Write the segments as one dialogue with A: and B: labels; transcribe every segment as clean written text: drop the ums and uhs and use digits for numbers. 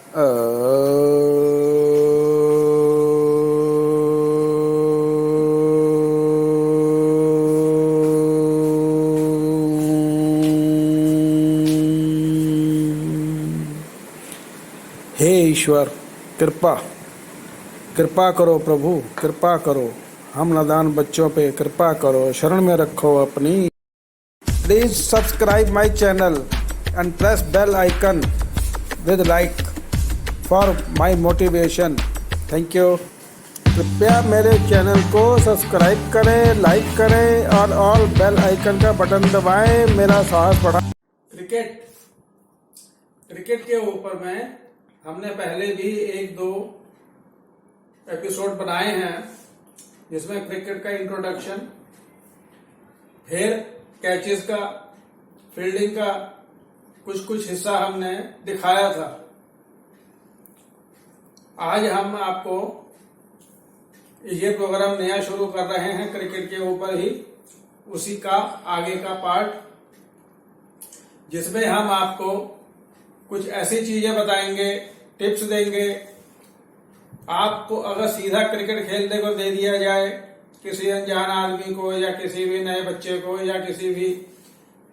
A: हे ईश्वर, कृपा कृपा करो प्रभु, कृपा करो, हम नादान बच्चों पे कृपा करो, शरण में रखो अपनी। Please subscribe my channel and press bell icon with like for my motivation. Thank you. कृपया मेरे चैनल को सब्सक्राइब करें, लाइक करें और ऑल बेल आइकन का बटन दबाएं, मेरा साहस बढ़ा। क्रिकेट के ऊपर में हमने पहले भी 1-2 एपिसोड बनाए हैं, जिसमें क्रिकेट का इंट्रोडक्शन, फिर कैचेस का, फील्डिंग का कुछ हिस्सा हमने दिखाया था। आज हम आपको ये प्रोग्राम नया शुरू कर रहे हैं क्रिकेट के ऊपर ही, उसी का आगे का पार्ट, जिसमें हम आपको कुछ ऐसी चीजें बताएंगे, टिप्स देंगे। आपको अगर सीधा क्रिकेट खेलने को दे दिया जाए किसी अनजान आदमी को, या किसी भी नए बच्चे को, या किसी भी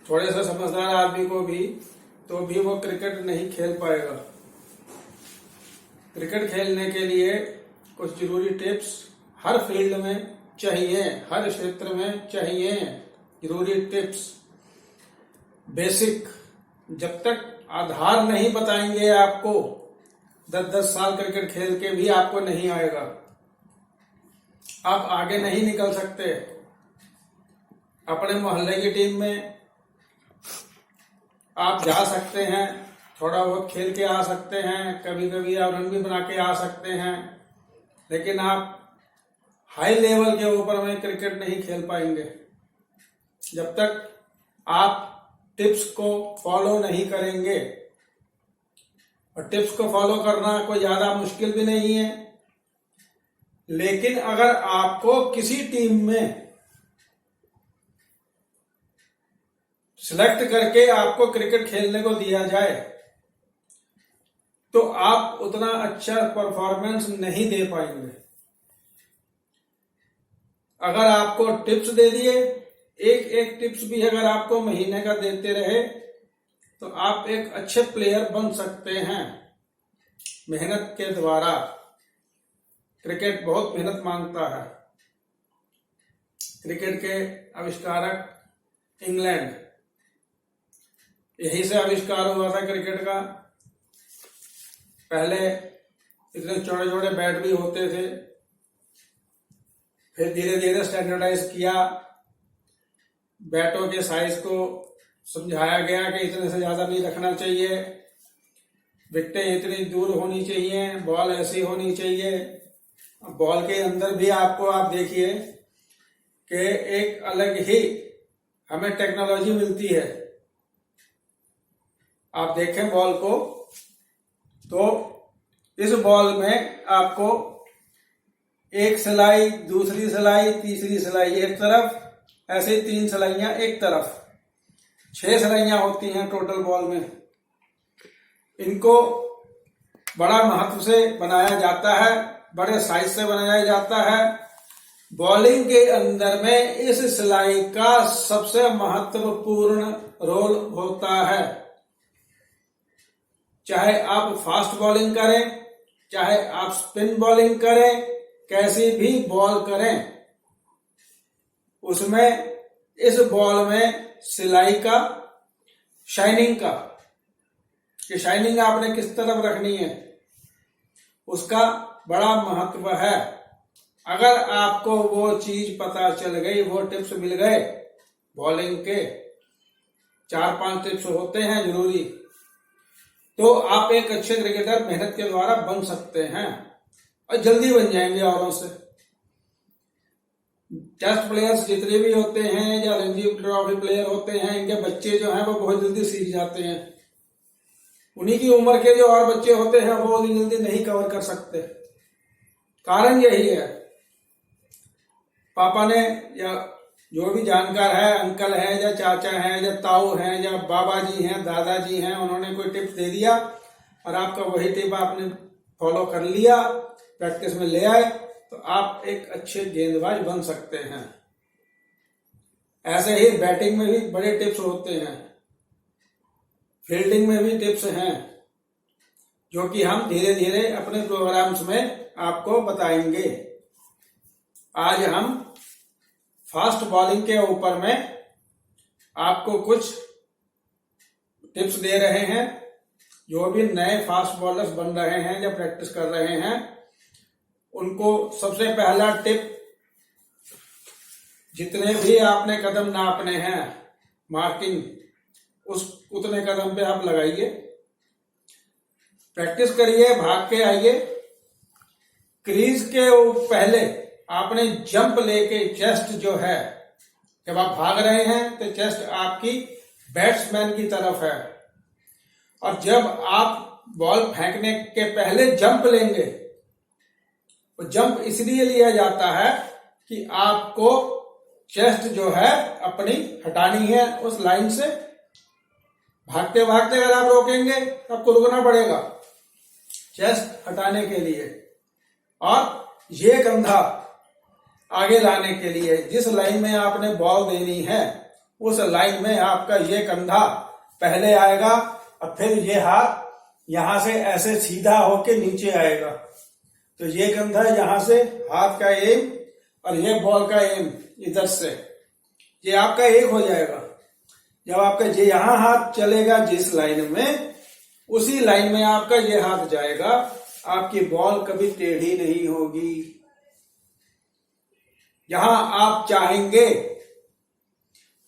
A: थोड़े से समझदार आदमी को भी, तो भी वो क्रिकेट नहीं खेल पाएगा। क्रिकेट खेलने के लिए कुछ जरूरी टिप्स हर फील्ड में चाहिए, हर क्षेत्र में चाहिए। जरूरी टिप्स, बेसिक, जब तक आधार नहीं बताएंगे आपको, 10-10 साल क्रिकेट खेल के भी आपको नहीं आएगा, आप आगे नहीं निकल सकते। अपने मोहल्ले की टीम में आप जा सकते हैं, थोड़ा बहुत खेल के आ सकते हैं, कभी कभी आप रन भी बना के आ सकते हैं, लेकिन आप हाई लेवल के ऊपर में क्रिकेट नहीं खेल पाएंगे जब तक आप टिप्स को फॉलो नहीं करेंगे। और टिप्स को फॉलो करना कोई ज्यादा मुश्किल भी नहीं है, लेकिन अगर आपको किसी टीम में सिलेक्ट करके आपको क्रिकेट खेलने को दिया जाए, तो आप उतना अच्छा परफॉर्मेंस नहीं दे पाएंगे। अगर आपको टिप्स दे दिए, एक टिप्स भी अगर आपको महीने का देते रहे, तो आप एक अच्छे प्लेयर बन सकते हैं मेहनत के द्वारा। क्रिकेट बहुत मेहनत मांगता है। क्रिकेट के आविष्कारक इंग्लैंड, यहीं से आविष्कार हुआ था क्रिकेट का। पहले इतने छोटे छोटे बैट भी होते थे, फिर धीरे धीरे स्टैंडर्डाइज किया, बैटों के साइज को समझाया गया कि इतने से ज्यादा नहीं रखना चाहिए, विकेटें इतनी दूर होनी चाहिए, बॉल ऐसी होनी चाहिए। बॉल के अंदर भी आपको आप देखिए कि एक अलग ही हमें टेक्नोलॉजी मिलती है। आप देखें बॉल को, तो इस बॉल में आपको एक सिलाई, दूसरी सिलाई, तीसरी सिलाई एक तरफ, ऐसे 3 सिलाइयां एक तरफ, 6 सिलाइयां होती हैं टोटल बॉल में। इनको बड़ा महत्व से बनाया जाता है, बड़े साइज से बनाया जाता है। बॉलिंग के अंदर में इस सिलाई का सबसे महत्वपूर्ण रोल होता है। चाहे आप फास्ट बॉलिंग करें, चाहे आप स्पिन बॉलिंग करें, कैसी भी बॉल करें, उसमें इस बॉल में सिलाई का, शाइनिंग का, कि शाइनिंग आपने किस तरफ रखनी है, उसका बड़ा महत्व है। अगर आपको वो चीज पता चल गई, वो टिप्स मिल गए, बॉलिंग के 4-5 टिप्स होते हैं जरूरी, तो आप एक अच्छे क्रिकेटर मेहनत के द्वारा बन सकते हैं और जल्दी बन जाएंगे औरों से। टेस्ट प्लेयर्स जितने भी होते हैं या रणजी ट्रॉफी प्लेयर होते हैं, इनके बच्चे जो हैं वो बहुत जल्दी सीख जाते हैं। उन्हीं की उम्र के जो और बच्चे होते हैं वो उतनी जल्दी नहीं कवर कर सकते। कारण यही है, पापा ने या जो भी जानकार है, अंकल है या चाचा है या ताऊ है या बाबा जी हैं, दादाजी हैं, उन्होंने कोई टिप्स दे दिया और आपका वही टिप आपने फॉलो कर लिया, प्रैक्टिस में ले आए, तो आप एक अच्छे गेंदबाज बन सकते हैं। ऐसे ही बैटिंग में भी बड़े टिप्स होते हैं, फील्डिंग में भी टिप्स हैं, जो कि हम धीरे धीरे अपने प्रोग्राम्स में आपको बताएंगे। आज हम फास्ट बॉलिंग के ऊपर में आपको कुछ टिप्स दे रहे हैं। जो भी नए फास्ट बॉलर्स बन रहे हैं या प्रैक्टिस कर रहे हैं, उनको सबसे पहला टिप, जितने भी आपने कदम नापने हैं मार्किंग, उतने कदम पे आप लगाइए, प्रैक्टिस करिए, भाग के आइए। क्रीज के पहले आपने जंप लेके, चेस्ट जो है, जब आप भाग रहे हैं तो चेस्ट आपकी बैट्समैन की तरफ है, और जब आप बॉल फेंकने के पहले जंप लेंगे, तो जंप इसलिए लिया जाता है कि आपको चेस्ट जो है अपनी हटानी है उस लाइन से। भागते भागते अगर आप रोकेंगे तो आपको रुकना पड़ेगा चेस्ट हटाने के लिए, और ये कंधा आगे लाने के लिए। जिस लाइन में आपने बॉल देनी है उस लाइन में आपका ये कंधा पहले आएगा, और फिर ये हाथ यहां से ऐसे सीधा होके नीचे आएगा। तो ये कंधा यहां से हाथ का एम और ये बॉल का एम इधर से, ये आपका एक हो जाएगा। जब आपका ये यहां हाथ चलेगा जिस लाइन में, उसी लाइन में आपका ये हाथ जाएगा। आपकी बॉल कभी टेढ़ी नहीं होगी। यहां आप चाहेंगे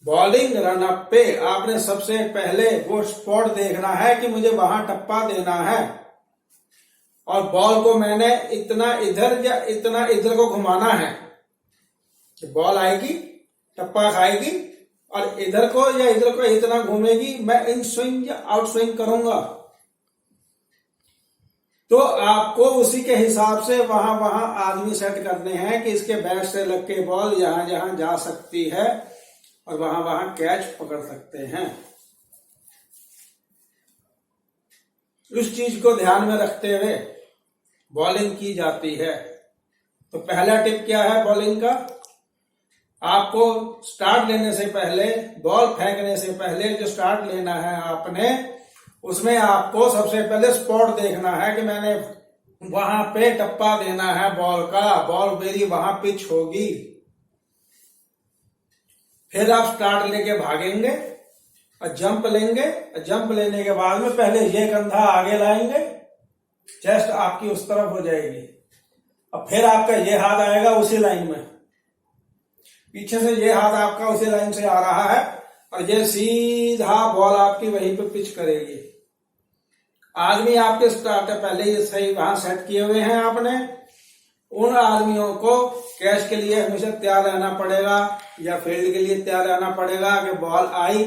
A: बॉलिंग रनअप पे, आपने सबसे पहले वो स्पॉट देखना है कि मुझे वहां टप्पा देना है, और बॉल को मैंने इतना इधर या इतना इधर को घुमाना है। बॉल आएगी, टप्पा खाएगी, और इधर को या इधर को इतना घूमेगी, मैं इन स्विंग या आउट स्विंग करूंगा। तो आपको उसी के हिसाब से वहां वहां आदमी सेट करने हैं कि इसके बैट से लग के बॉल यहां जहां जा सकती है और वहां वहां कैच पकड़ सकते हैं। उस चीज को ध्यान में रखते हुए बॉलिंग की जाती है। तो पहला टिप क्या है बॉलिंग का? आपको स्टार्ट लेने से पहले, बॉल फेंकने से पहले जो स्टार्ट लेना है आपने, उसमें आपको सबसे पहले स्पॉट देखना है कि मैंने वहां पे टप्पा देना है बॉल का, बॉल मेरी वहां पिच होगी। फिर आप स्टार्ट लेके भागेंगे और जंप लेंगे, और जंप लेने के बाद में पहले ये कंधा आगे लाएंगे, चेस्ट आपकी उस तरफ हो जाएगी, और फिर आपका ये हाथ आएगा उसी लाइन में, पीछे से ये हाथ आपका उसी लाइन से आ रहा है, और ये सीधा बॉल आपकी वहीं पे पिच करेगी। आदमी आपके स्टार्ट पहले ही सही वहां सेट किए हुए हैं आपने। उन आदमियों को कैच के लिए हमेशा तैयार रहना पड़ेगा, या फील्ड के लिए तैयार रहना पड़ेगा कि बॉल आई,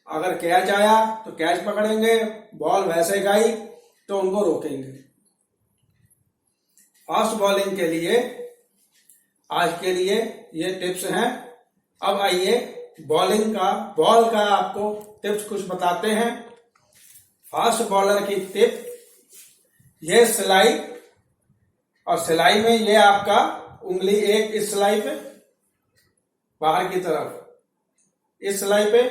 A: अगर कैच आया तो कैच पकड़ेंगे, बॉल वैसे गई तो उनको रोकेंगे। फास्ट बॉलिंग के लिए आज के लिए ये टिप्स हैं। अब आइए बॉलिंग का, बॉल का आपको टिप्स कुछ बताते हैं। फास्ट बॉलर की टिप, ये सिलाई, और सिलाई में ये आपका उंगली एक इस सिलाई पे बाहर की तरफ, इस सिलाई पे,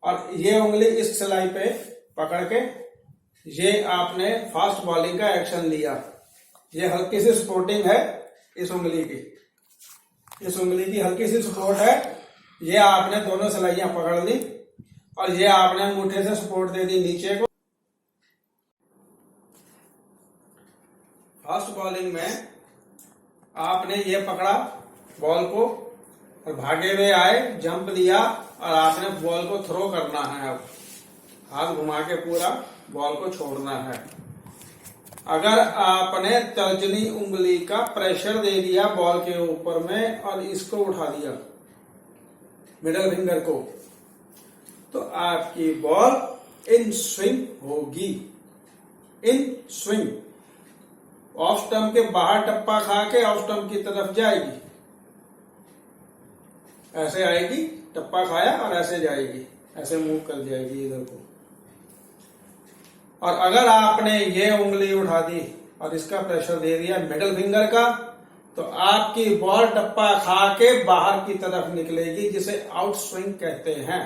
A: और ये उंगली इस सिलाई पे पकड़ के ये आपने फास्ट बॉलिंग का एक्शन लिया। ये हल्की सी सपोर्टिंग है इस उंगली की, इस उंगली की हल्की सी सपोर्ट है। ये आपने दोनों सिलाइयां पकड़ ली, और ये आपने अंगूठे से सपोर्ट दे दी नीचे को। फास्ट बॉलिंग में आपने ये पकड़ा बॉल को और भागे हुए आए, जंप लिया, और आपने बॉल को थ्रो करना है। अब हाथ घुमा के पूरा बॉल को छोड़ना है। अगर आपने तर्जनी उंगली का प्रेशर दे दिया बॉल के ऊपर में और इसको उठा दिया मिडल फिंगर को, तो आपकी बॉल इन स्विंग होगी। इन स्विंग, ऑफ स्टंप के बाहर टप्पा खा के ऑफ स्टंप की तरफ जाएगी, ऐसे आएगी, टप्पा खाया और ऐसे जाएगी, ऐसे मूव कर जाएगी इधर को। और अगर आपने ये उंगली उठा दी और इसका प्रेशर दे दिया मिडिल फिंगर का, तो आपकी बॉल टप्पा खा के बाहर की तरफ निकलेगी, जिसे आउट स्विंग कहते हैं।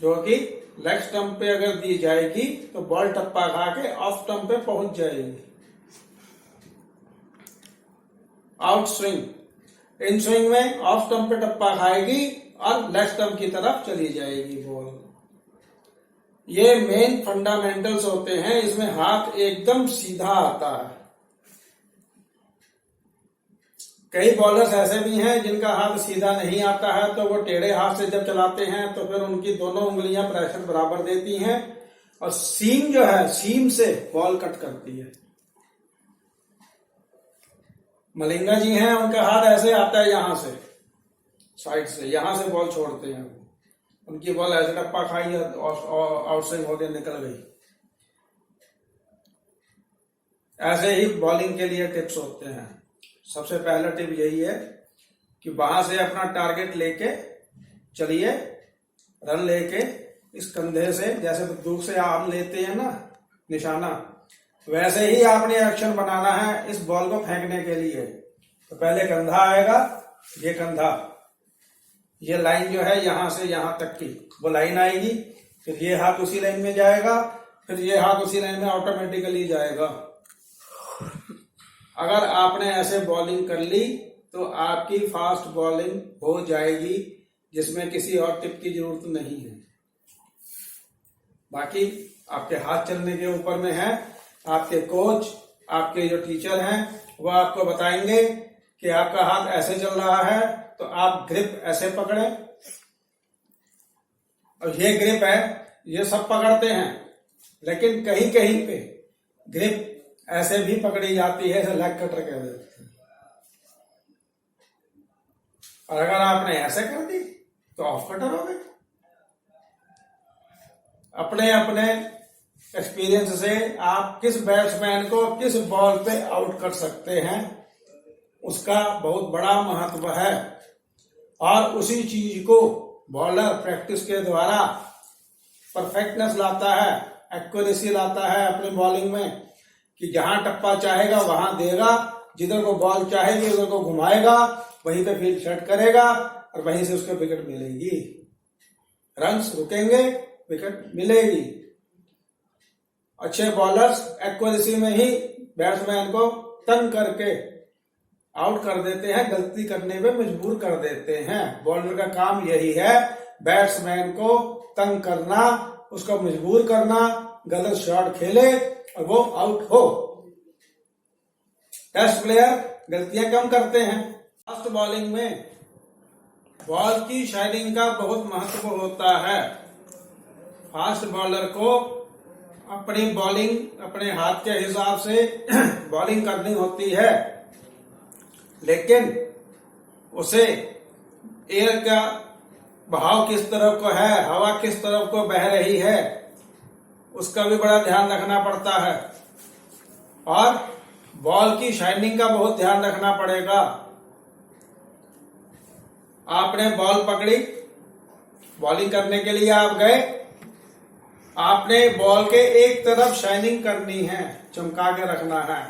A: जो कि लेग स्टंप पे अगर दी जाएगी तो बॉल टप्पा खा के ऑफ स्टंप पे पहुंच जाएगी। Out swing. इन स्विंग में ऑफ स्टंप पे टप्पा खाएगी और लेग स्टंप की तरफ चली जाएगी बॉल। ये मेन फंडामेंटल्स होते हैं, इसमें हाथ एकदम सीधा आता है। कई बॉलर्स ऐसे भी हैं जिनका हाथ सीधा नहीं आता है, तो वो टेढ़े हाथ से जब चलाते हैं तो फिर उनकी दोनों उंगलियां प्रेशर बराबर देती हैं और सीम जो है, सीम से बॉल कट करती है। मलिंगा जी हैं, उनका हाथ ऐसे आता है, यहां से साइड से, यहां से बॉल छोड़ते हैं। उनकी बॉल ऐसे टप्पा खाई और आउटस्विंग होकर निकल गई। ऐसे ही बॉलिंग के लिए टिप्स होते हैं। सबसे पहला टिप यही है कि वहां से अपना टारगेट लेके चलिए, रन लेके इस कंधे से, जैसे बंदूक से आप लेते हैं ना निशाना, वैसे ही आपने एक्शन बनाना है इस बॉल को फेंकने के लिए। तो पहले कंधा आएगा, ये कंधा, ये लाइन जो है यहां से यहां तक की वो लाइन आएगी, फिर ये हाथ उसी लाइन में जाएगा, फिर ये हाथ उसी लाइन में ऑटोमेटिकली जाएगा। अगर आपने ऐसे बॉलिंग कर ली तो आपकी फास्ट बॉलिंग हो जाएगी, जिसमें किसी और टिप की जरूरत नहीं है। बाकी आपके हाथ चलने के ऊपर में है। आपके कोच, आपके जो टीचर हैं, वो आपको बताएंगे कि आपका हाथ ऐसे चल रहा है तो आप ग्रिप ऐसे पकड़े, और ये ग्रिप है, ये सब पकड़ते हैं, लेकिन कहीं कहीं पे ग्रिप ऐसे भी पकड़ी जाती है, लेग कटर कह देते हैं। और अगर आपने ऐसे कर दी तो ऑफ कटर हो गई। अपने अपने एक्सपीरियंस से आप किस बैट्समैन को किस बॉल पे आउट कर सकते हैं, उसका बहुत बड़ा महत्व है। और उसी चीज को बॉलर प्रैक्टिस के द्वारा परफेक्टनेस लाता है, एक्यूरेसी लाता है अपनी बॉलिंग में, कि जहां टप्पा चाहेगा वहां देगा, जिधर को बॉल चाहेगी उधर को घुमाएगा, वहीं पे फील्ड सेट करेगा और वहीं से उसको विकेट मिलेगी। रन्स रुकेंगे, विकेट मिलेगी। अच्छे बॉलर्स एक्यूरेसी में ही बैट्समैन को तंग करके आउट कर देते हैं, गलती करने पे मजबूर कर देते हैं। बॉलर का काम यही है, बैट्समैन को तंग करना, उसको मजबूर करना, गलत शॉट खेले और वो आउट हो। टेस्ट प्लेयर गलतियां कम करते हैं। फास्ट बॉलिंग में बॉल की शाइनिंग का बहुत महत्व होता है। फास्ट बॉलर को अपनी बॉलिंग अपने हाथ के हिसाब से बॉलिंग करनी होती है, लेकिन उसे एयर का बहाव किस तरफ को है, हवा किस तरफ को बह रही है, उसका भी बड़ा ध्यान रखना पड़ता है। और बॉल की शाइनिंग का बहुत ध्यान रखना पड़ेगा। आपने बॉल पकड़ी, बॉलिंग करने के लिए आप गए, आपने बॉल के एक तरफ शाइनिंग करनी है, चमका के रखना है।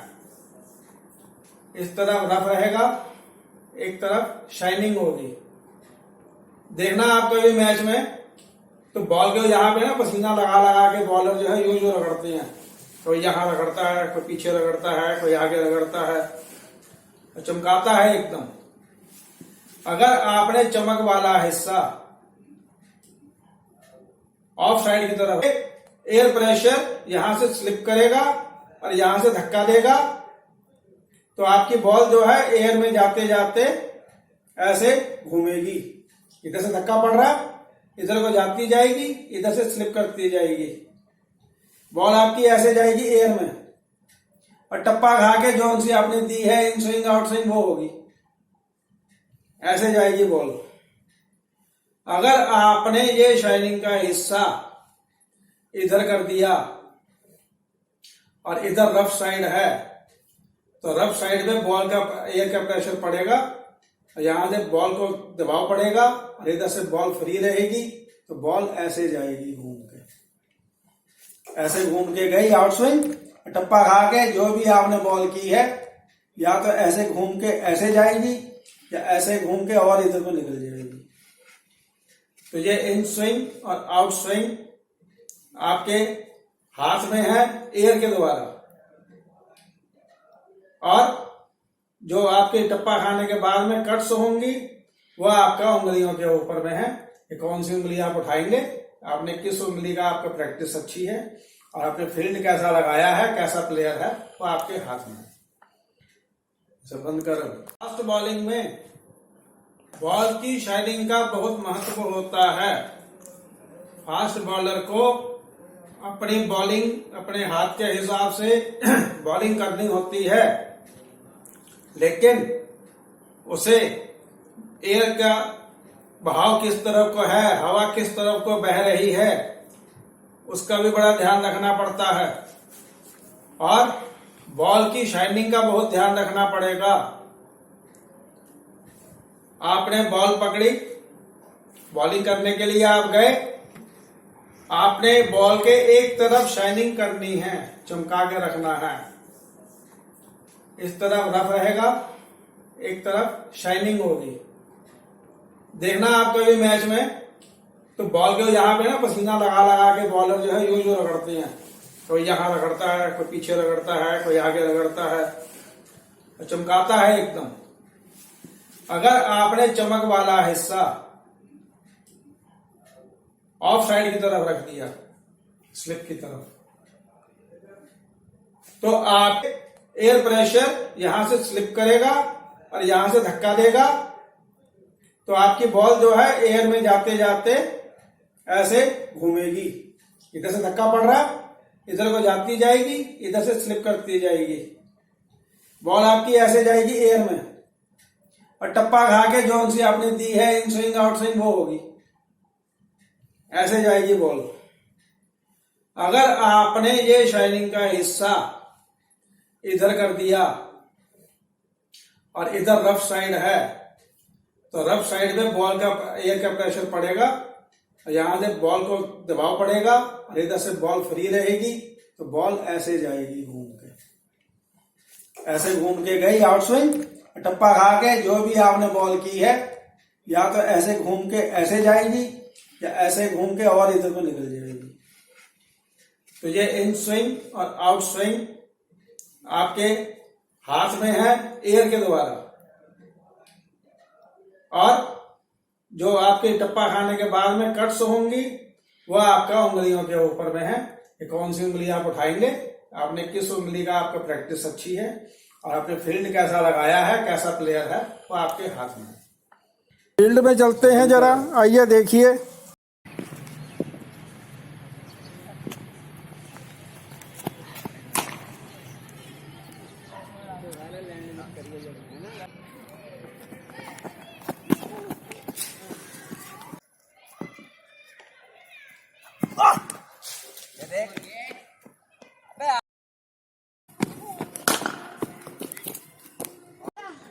A: इस तरफ रफ रहेगा, एक तरफ शाइनिंग होगी। देखना आप कभी मैच में तो बॉल के यहाँ पे ना पसीना लगा लगा के बॉलर जो है यूं रगड़ते हैं। कोई यहाँ रगड़ता है, कोई पीछे रगड़ता है, कोई आगे रगड़ता है, चमकाता है एकदम। अगर आपने चमक वाला हिस्सा ऑफ साइड की तरफ, एयर प्रेशर यहां से स्लिप करेगा और यहां से धक्का देगा, तो आपकी बॉल जो है एयर में जाते जाते ऐसे घूमेगी। इधर से धक्का पड़ रहा है, इधर को जाती जाएगी, इधर से स्लिप करती जाएगी, बॉल आपकी ऐसे जाएगी एयर में, और टप्पा खा के जो उनसे आपने दी है इन स्विंग आउट स्विंग वो होगी, ऐसे जाएगी बॉल। अगर आपने ये शाइनिंग का हिस्सा इधर कर दिया और इधर रफ साइड है, तो रफ साइड में बॉल का एयर का प्रेशर पड़ेगा, यहां से बॉल को दबाव पड़ेगा और इधर से बॉल फ्री रहेगी, तो बॉल ऐसे जाएगी घूम के। ऐसे घूम के गई आउट स्विंग, टप्पा खा के जो भी आपने बॉल की है या तो ऐसे घूम के ऐसे जाएगी या ऐसे घूम के और इधर को निकल जाएगी। तो ये इन स्विंग और आउट स्विंग आपके हाथ में है एयर के द्वारा, और जो आपके टप्पा खाने के बाद में कट्स होंगी वह आपका उंगलियों के ऊपर में है कि कौन सी उंगली आप उठाएंगे, आपने किस उंगली का आपका प्रैक्टिस अच्छी है और आपने फील्ड कैसा लगाया है, कैसा प्लेयर है, वो आपके हाथ में है। इसे बंद कर। फास्ट बॉलिंग में बॉल की शाइनिंग का बहुत महत्व होता है। फास्ट बॉलर को अपनी बॉलिंग अपने हाथ के हिसाब से बॉलिंग करनी होती है, लेकिन उसे एयर का बहाव किस तरफ को है, हवा किस तरफ को बह रही है, उसका भी बड़ा ध्यान रखना पड़ता है, और बॉल की शाइनिंग का बहुत ध्यान रखना पड़ेगा। आपने बॉल पकड़ी, बॉलिंग करने के लिए आप गए, आपने बॉल के एक तरफ शाइनिंग करनी है, चमका के रखना है। इस तरफ रफ रहेगा, एक तरफ शाइनिंग होगी। देखना आप कभी मैच में तो बॉल के यहाँ पे ना पसीना लगा लगा के बॉलर जो है यूं रगड़ते हैं, कोई यहाँ रगड़ता है, कोई पीछे रगड़ता है, कोई आगे रगड़ता है, तो चमकाता है एकदम। अगर आपने चमक वाला हिस्सा ऑफ साइड की तरफ रख दिया, स्लिप की तरफ, तो आप एयर प्रेशर यहां से स्लिप करेगा और यहां से धक्का देगा, तो आपकी बॉल जो है एयर में जाते जाते ऐसे घूमेगी। इधर से धक्का पड़ रहा है, इधर को जाती जाएगी, इधर से स्लिप करती जाएगी, बॉल आपकी ऐसे जाएगी एयर में, और टप्पा खा के जो सी आपने दी है इन स्विंग आउट स्विंग वो होगी, ऐसे जाएगी बॉल। अगर आपने ये शाइनिंग का हिस्सा इधर कर दिया और इधर रफ साइड है, तो रफ साइड में बॉल का एयर का प्रेशर पड़ेगा, यहां से बॉल को दबाव पड़ेगा और इधर से बॉल फ्री रहेगी, तो बॉल ऐसे जाएगी घूम के, ऐसे घूम के गई आउट स्विंग, टप्पा खा के जो भी आपने बॉल की है या तो ऐसे घूम के ऐसे जाएगी या ऐसे घूम के और इधर को निकल जाएगी। तो ये इन स्विंग और आउट स्विंग आपके हाथ में है एयर के द्वारा, और जो आपके टप्पा खाने के बाद में कट्स होंगी वह आपका उंगलियों के ऊपर में है कि कौन सी उंगली आप उठाएंगे, आपने किस उंगली का आपका प्रैक्टिस अच्छी है और आपने फील्ड कैसा लगाया है, कैसा प्लेयर है, वो आपके हाथ में है। फील्ड में चलते हैं जरा, आइए देखिए।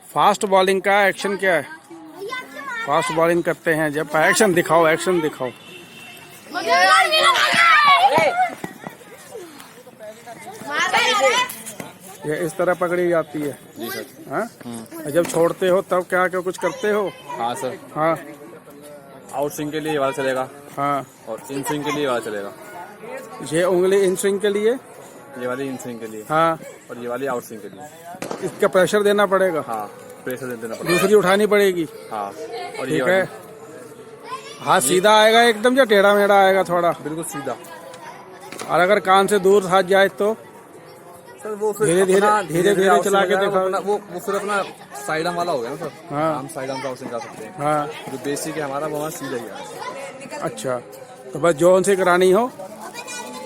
A: फास्ट बॉलिंग का एक्शन क्या है? फास्ट बॉलिंग करते हैं जब, एक्शन दिखाओ, एक्शन दिखाओ। ये इस तरह पकड़ी जाती है जी सर। हाँ, जब छोड़ते हो तब क्या क्या कुछ करते हो?
B: हाँ सर।
A: हाँ,
B: आउट स्विंग के लिए ये वाला चलेगा।
A: हाँ,
B: और इन स्विंग के लिए ये वाला चलेगा।
A: ये उंगली इन स्विंग के लिए,
B: ये वाली इन स्विंग के लिए।
A: हाँ,
B: और ये वाली आउट स्विंग के लिए।
A: इसका प्रेशर देना पड़ेगा।
B: हाँ, प्रेशर देना पड़ेगा।
A: दूसरी उठानी पड़ेगी।
B: हाँ, और ये
A: ठीक है। हाथ सीधा आएगा एकदम या टेढ़ा मेढ़ा आएगा थोड़ा?
B: बिल्कुल सीधा।
A: और अगर कान से दूर हाथ जाए तो
B: सर वो फिर
A: धीरे धीरे चला के दिखाओ।
B: वो फिर अपना साइड आर्म वाला हो गया ना सर।
A: हाँ,
B: हम साइड आर्म का आउट स्विंग कर सकते हैं।
A: हाँ,
B: जो बेसिक है हमारा वो सीधा ही है।
A: अच्छा, तो बस जो उनसे करानी हो।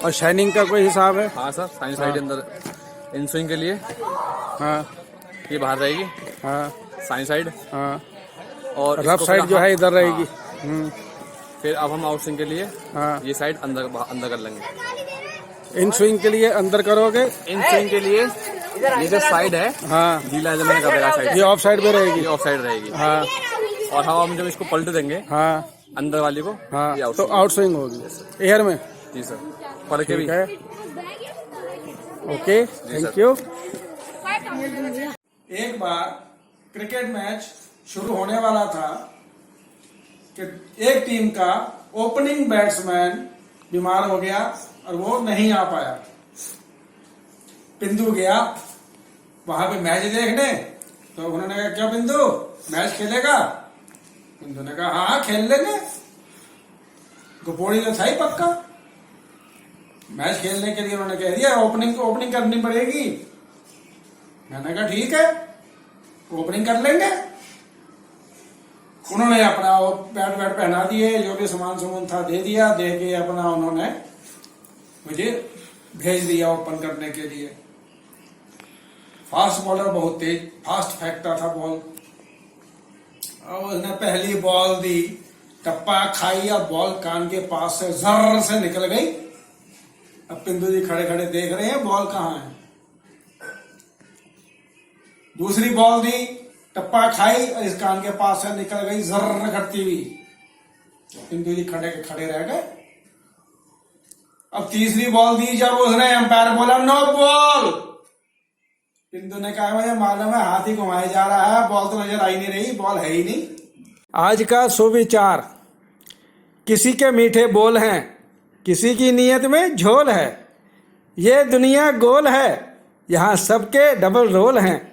A: और शाइनिंग का कोई हिसाब है?
B: हाँ सर, साइन साइड अंदर इन स्विंग के लिए।
A: हाँ,
B: ये बाहर रहेगी।
A: हाँ,
B: साइन साइड।
A: हाँ,
B: और
A: रफ साइड जो है इधर रहेगी।
B: फिर अब हम आउट स्विंग के लिए
A: हाँ,
B: ये साइड अंदर कर लेंगे।
A: इन स्विंग के लिए अंदर करोगे?
B: इन स्विंग के लिए ये जो साइड है,
A: हाँ,
B: गीला जो मैंने कर साइड,
A: ये ऑफ साइड पे रहेगी।
B: ये ऑफ साइड रहेगी।
A: हाँ,
B: और हम जब इसको पलट देंगे
A: हाँ,
B: अंदर वाली को,
A: हाँ,
B: ये
A: तो आउट स्विंग होगी एयर में।
B: जी सर पढ़ के भी
A: ठीक है, ओके, थैंक यू। एक बार क्रिकेट मैच शुरू होने वाला था कि एक टीम का ओपनिंग बैट्समैन बीमार हो गया और वो नहीं आ पाया। बिंदु गया वहां पे मैच देखने, तो उन्होंने कहा क्या बिंदु मैच खेलेगा? बिंदु ने कहा हाँ खेल लेंगे, गोपोड़ी तो था ही पक्का। मैच खेलने के लिए उन्होंने कह दिया ओपनिंग करनी पड़ेगी। मैंने कहा ठीक है ओपनिंग कर लेंगे। उन्होंने अपना बैट पहना दिए, जो भी सामान था दे दिया, दे के अपना उन्होंने मुझे भेज दिया ओपन करने के लिए। फास्ट बॉलर बहुत तेज, फास्ट फेंकता था बॉल, और उसने पहली बॉल दी, टप्पा खाई और बॉल कान के पास से जर्र से निकल गई। अब पिंदू जी खड़े खड़े देख रहे हैं बॉल कहाँ है। दूसरी बॉल दी, टप्पा खाई और इस कान के पास से निकल गई जर्र करती हुई। पिंदू जी खड़े खड़े रह गए। अब तीसरी बॉल दी, जब उसने एम्पायर बोला नो बॉल, पिंदू ने कहा मुझे मालूम है हाथ ही घुमाया जा रहा है, बॉल तो नजर आई नहीं रही, बॉल है ही नहीं। आज का सुविचार, किसी के मीठे बोल हैं, किसी की नीयत में झोल है। ये दुनिया गोल है, यहाँ सबके डबल रोल हैं।